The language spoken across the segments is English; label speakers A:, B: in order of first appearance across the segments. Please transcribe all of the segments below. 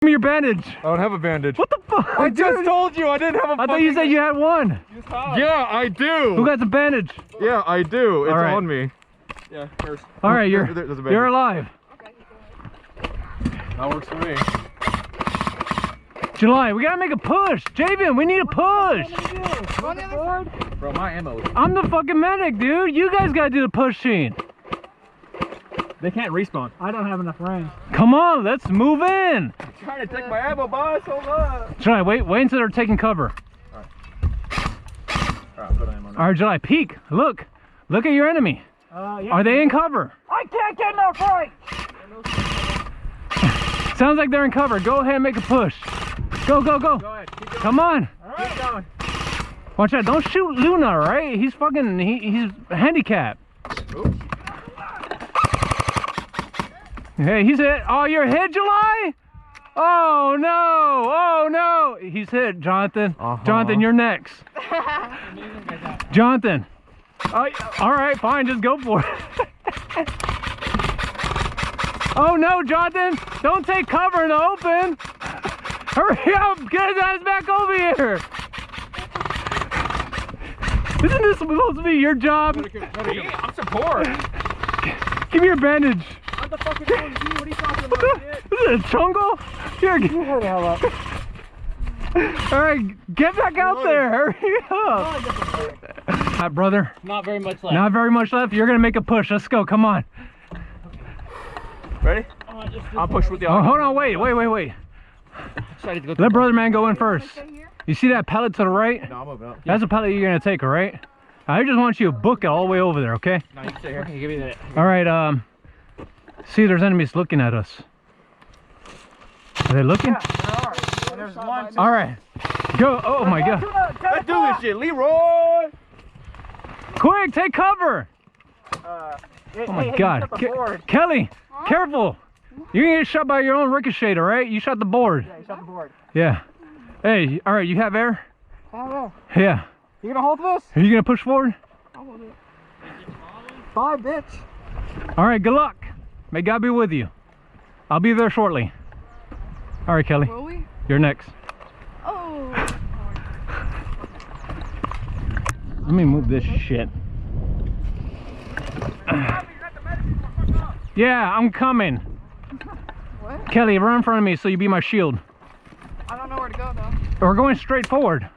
A: Give me your bandage.
B: I don't have a bandage.
A: What the fuck?
B: I just told you I didn't have a
A: I thought you said you had one.
B: Yeah, I do.
A: Who got the bandage?
B: Yeah, I do. It's
A: right.
B: on me. Yeah, first.
A: All right,
B: there's a bandage.
A: you're alive.
B: That works for me.
A: July, we gotta make a push. Javen, we need a push.
B: Bro, my ammo.
A: I'm the fucking medic, dude. You guys gotta do the pushing.
B: They can't respawn.
C: I don't have enough range.
A: Come on, let's move in.
B: I'm trying to take my ammo, boss. Hold on.
A: July, wait until they're taking cover.
B: Alright, put ammo now.
A: All right, July, peek. Look at your enemy.
C: Yeah.
A: Are they in cover?
C: I can't get enough range.
A: Sounds like they're in cover. Go ahead and make a push. Go.
B: Go ahead. Keep going.
A: Come on.
B: Keep going.
A: Watch out. Don't shoot Luna, right? He's fucking, he's handicapped.
B: Oops.
A: Hey, he's hit. Oh, you're hit, July? Oh, no. He's hit, Jonathan. Jonathan, you're next. Jonathan. All right, fine. Just go for it. Oh, no, Jonathan. Don't take cover in the open. Hurry up. Get his ass back over here. Isn't this supposed to be your job?
B: I'm support.
A: Give me your bandage.
C: I'm the fucking one. What are you talking about?
A: Is it a chungle? Here,
C: You heard the hell up.
A: all right, get back out there. Hurry up. Brother.
C: Not very much left.
A: Not very much left. You're going to make a push. Let's go. Come on.
B: Ready? I'll push with the
A: Oh, hold on. Wait. Let brother man go in first. You see that pallet to the right?
B: No, I'm moving up.
A: That's a pallet you're going to take, all right? I just want you to book it all the way over there, okay?
B: No, you can stay here. Okay, give me that.
A: All right, see, there's enemies looking at us. Are they looking?
C: Yeah, there are. And there's one.
A: All right. Go. Oh, my God.
B: Let's do this shit, Leroy!
A: Quick, take cover. Oh, my God. Kelly, careful. You're going to get shot by your own ricochet, all right? You shot the board.
C: Yeah, you shot the board.
A: Yeah. Hey, all right, you have air?
C: I don't know.
A: Yeah.
C: You gonna hold this?
A: Are you going to push forward?
C: I'll hold it. Bye, bitch.
A: All right, good luck. May God be with you. I'll be there shortly. All right, Kelly.
D: Will we?
A: You're next.
D: Oh.
A: Let me move this shit. Yeah, I'm coming.
D: What?
A: Kelly, run in front of me so you be my shield.
D: I don't know where to go though.
A: We're going straight forward.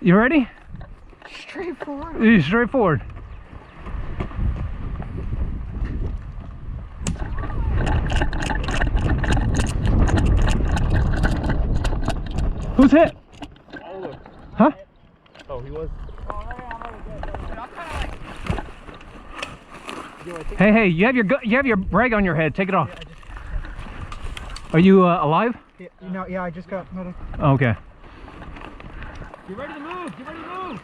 A: You ready?
D: Straight forward.
A: Straight forward. Who's hit? Huh?
B: Oh, he was.
A: Hey, you have your rag on your head. Take it off. Are you alive?
C: Yeah, I just got medic.
A: Okay.
B: Get ready to move! Get ready to move!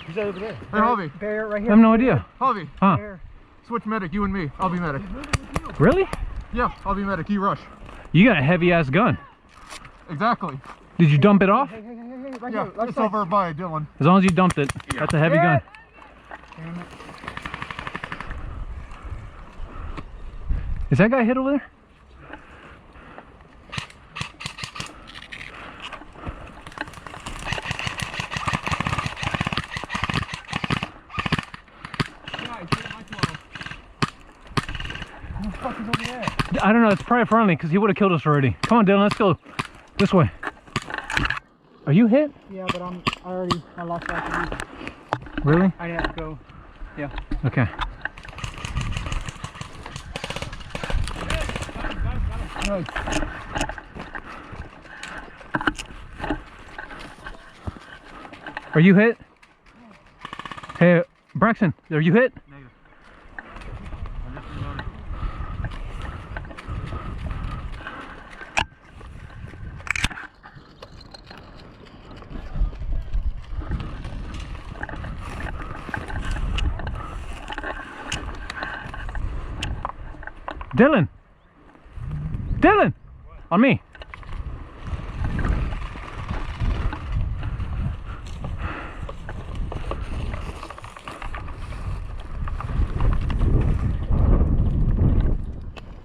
B: He's over there. Hey, Harvey.
C: Bear right
A: I
C: here.
A: have no idea.
B: Harvey.
A: Huh?
C: Bear.
B: Switch medic, you and me. I'll be medic.
A: Really?
B: Yeah, I'll be medic. You rush.
A: You got a heavy ass gun.
B: Exactly.
A: Did you dump it off?
C: Hey, right
B: Yeah,
C: here. Left
B: it's
C: side.
B: over by Dylan.
A: As long as you dumped it. That's a heavy gun.
C: Damn it.
A: Is that guy hit over there? I don't know, it's probably friendly because he would have killed us already. Come on, Dylan, let's go this way. Are you hit?
C: Yeah, but I lost track of you.
A: Really?
C: I have to go. Yeah.
A: Okay. Are you hit? Hey, Braxton, are you hit?
B: Negative.
A: Dylan! Dylan! On me.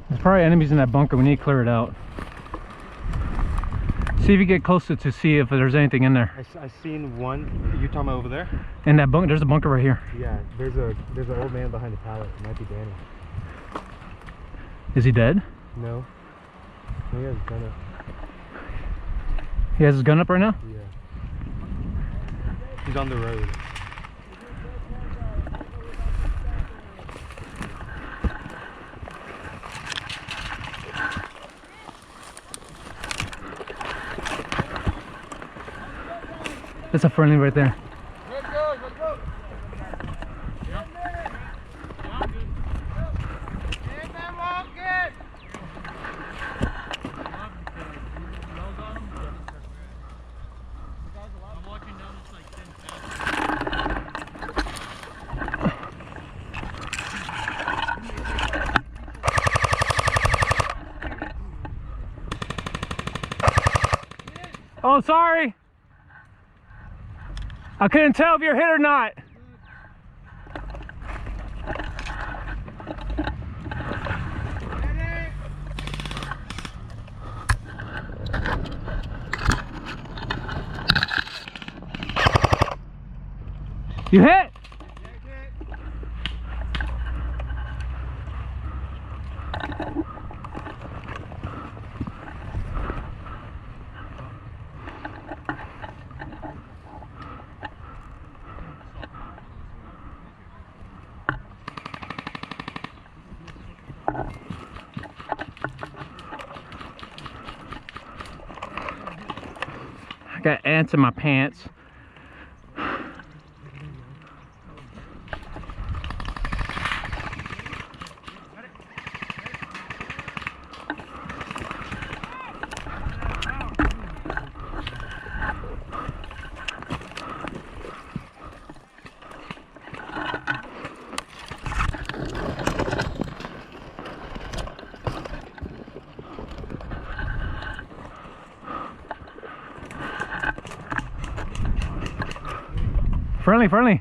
A: There's probably enemies in that bunker. We need to clear it out. See if you get closer to see if there's anything in there.
B: I seen one. You talking about over there?
A: In that bunker, there's a bunker right here.
B: Yeah, there's an old man behind the pallet. It might be Danny.
A: Is he dead?
B: No. He has his gun up.
A: He has his gun up right now?
B: Yeah. He's on the road.
A: That's a friendly right there.
B: Let's go, let's go.
A: Oh, sorry. I couldn't tell if you're hit or not. You hit? I got ants in my pants. Friendly, friendly.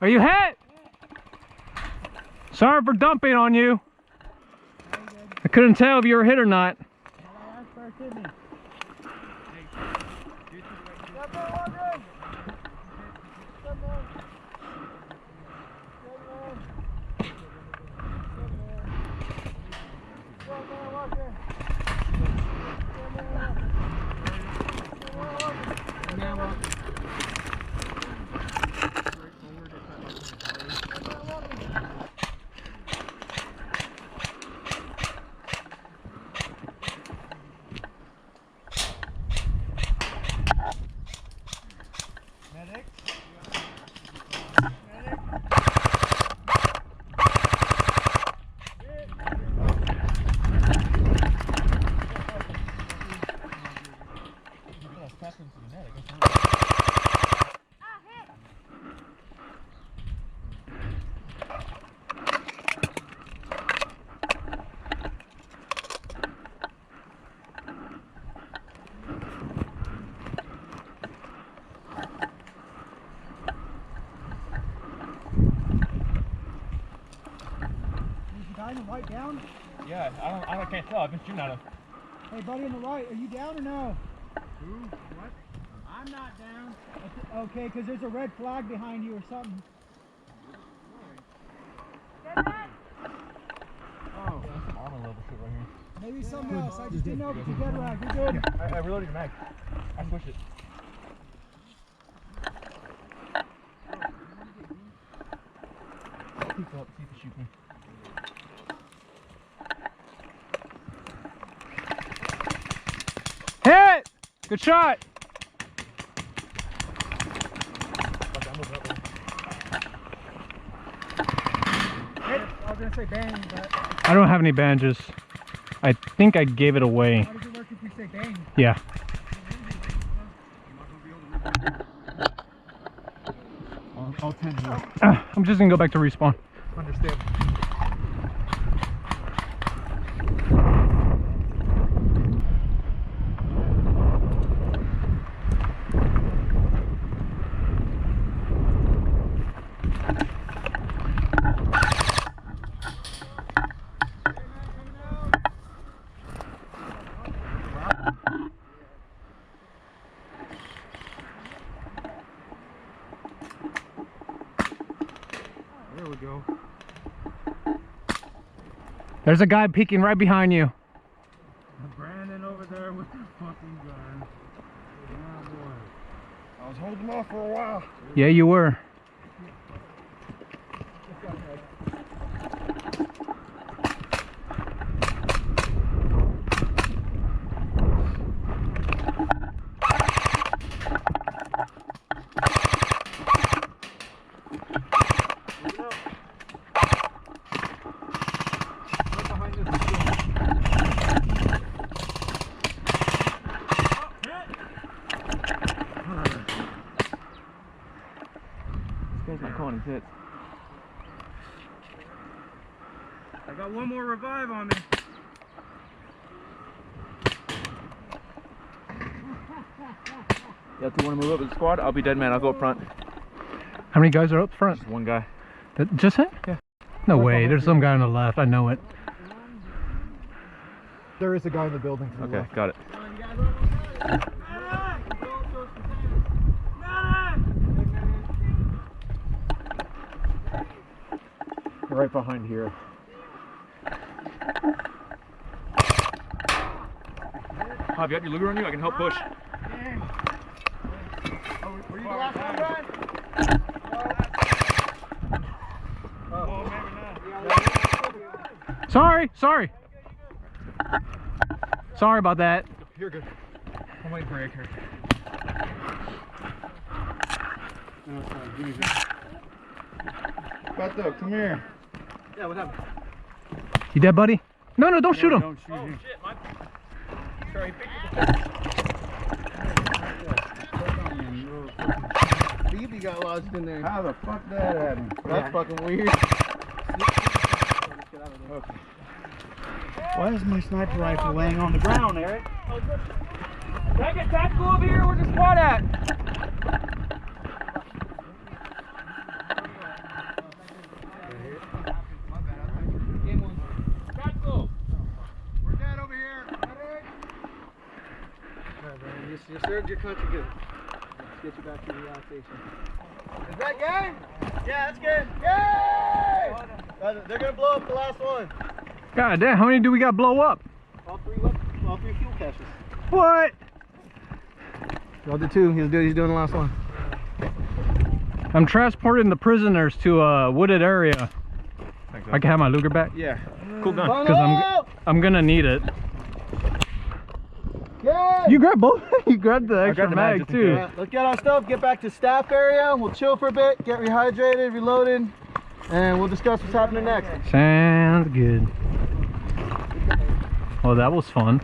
A: Are you hit? Sorry for dumping on you. I couldn't tell if you were hit or not.
C: Guy in the white down?
B: Yeah, I can't tell. I've been shooting at him.
C: Hey, buddy in the white, are you down or no?
B: Who? What? I'm not down.
C: Okay, because there's a red flag behind you or something.
B: Oh, that's some armor level shit right here.
C: Maybe something else. I just didn't know if it's a dead rag. You're good.
B: I reloaded the mag. I pushed it. Keep up, see if you shoot me.
A: Hit! Good shot!
C: I was going to say bang. but
A: I don't have any bandages. I think I gave it away.
C: how does it work if we say bang?
A: Yeah.
B: I'll tend you.
A: I'm just gonna go back to respawn.
B: Understand. There we go.
A: There's a guy peeking right behind you.
B: Brandon over there with the fucking gun. Yeah, boy. I was holding off for a while.
A: Yeah, you were.
E: This guy's not calling his hits.
B: I got one more revive on me.
E: You have to want to move up with the squad? I'll be dead man. I'll go up front.
A: How many guys are up front?
E: Just one guy.
A: Just him?
E: Yeah.
A: No way. There's some guy on the left. I know it.
B: There is a guy in the building to the
E: Okay,
B: left.
E: got it.
B: Right behind here.
E: Hob, you got your Luger on you? I can help push.
B: Were you the last one, Brian? Oh, maybe not.
A: Sorry. Sorry about that.
B: You're good. I'm waiting for Airhead. No, it's fine. Give me Beto, come here. Yeah, what happened?
A: You dead, buddy? No, don't shoot him.
B: Don't shoot him.
E: Shit, my...
B: Sorry,
F: BB got lost in there.
B: how the fuck that happened?
F: That's fucking weird.
B: Okay. Why is my sniper rifle laying on the ground, Eric?
E: Can I get tactical over here? Where's the squad at? Tactical!
F: We're dead over here. You served your country good. Let's get you back to the station. Is that game? Yeah, that's good. Yay! They're gonna blow up the last one.
A: God damn, how many do we got blow up?
F: All three fuel caches.
A: What?
F: Y'all did two. He's doing the last one.
A: I'm transporting the prisoners to a wooded area. I can have my Luger back?
E: Yeah. Cool gun.
A: Because I'm gonna need it.
F: Yay!
A: You grabbed both? You grabbed the extra
E: the mag
A: mag
E: just in
A: too.
F: Yeah, let's get our stuff, get back to staff area. We'll chill for a bit, get rehydrated, reloaded, and we'll discuss what's happening next.
A: Sounds good. Well, that was fun.